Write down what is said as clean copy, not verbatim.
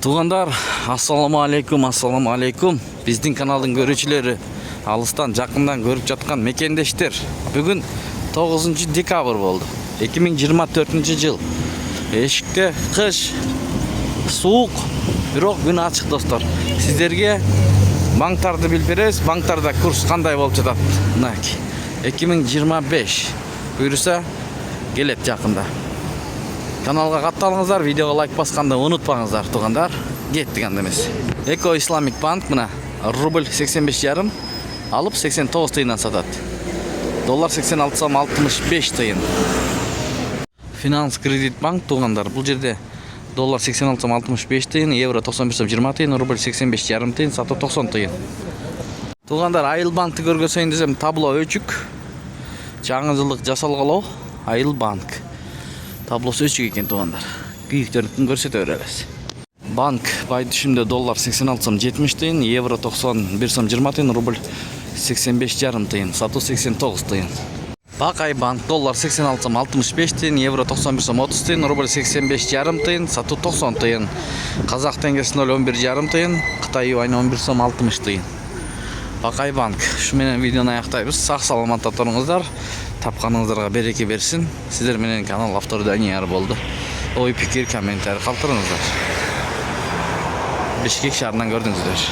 Туғандар, ассаламу алейкум. Биздин каналдын көрүүчүлөрү, алыстан, жакындан көрүп жаткан мекендештер. Бүгүн 9 декабрь болду. 2024 жыл. Эшикте кыш, суук, бирок күн ачык достор. Сиздерге банктарды билип беребиз. Банктарда курс кандай болуп жатат? 2025 буюрса келет жакында. Каналга катталыңыздар, видеого лайк басканды унутпаңыздар, тугандар. Кеттик анда эмес. Эко Исламик банк мына рубль 85,5 алып 89 тыйындан сатат. Доллар 86,65 тыйын. Финанс кредит банк тугандар. Бул жерде доллар 86,65 тыйын, евро 91,20 тыйын, рубль 85,5 тыйын, сатып 90 тыйын. Тугандар, Айыл банкты көргөзөйүн десем, табло өчүк. Жаңы жылдык жасалгалоо Айыл банк. Таблосы өчүк экен тугандар. Күйүктөрүн көрсөтө беребиз. Банк бай түшүмдө доллар 86,70 тыйын, евро 91,20 тыйын, рубль 85,5 тыйын, сатуу 89 тыйын. Бакай банк доллар 86,65 тыйын, евро 91,30 тыйын, рубль 85,5 тыйын, сатуу 90 тыйын. Казак теңгеси 0,11,5 тыйын, Кытай юани 11,60 тыйын. Бакай банк. Шу менен видеону аяктайбыз. Сак саламатта туруңуздар. Тапканыңыздарга береке берсин. Сиздер менен канал автору Данияр болду. Ой пикир, комментарий калтырыңыздар. Бишкек шаарынан көрдүңүздөр.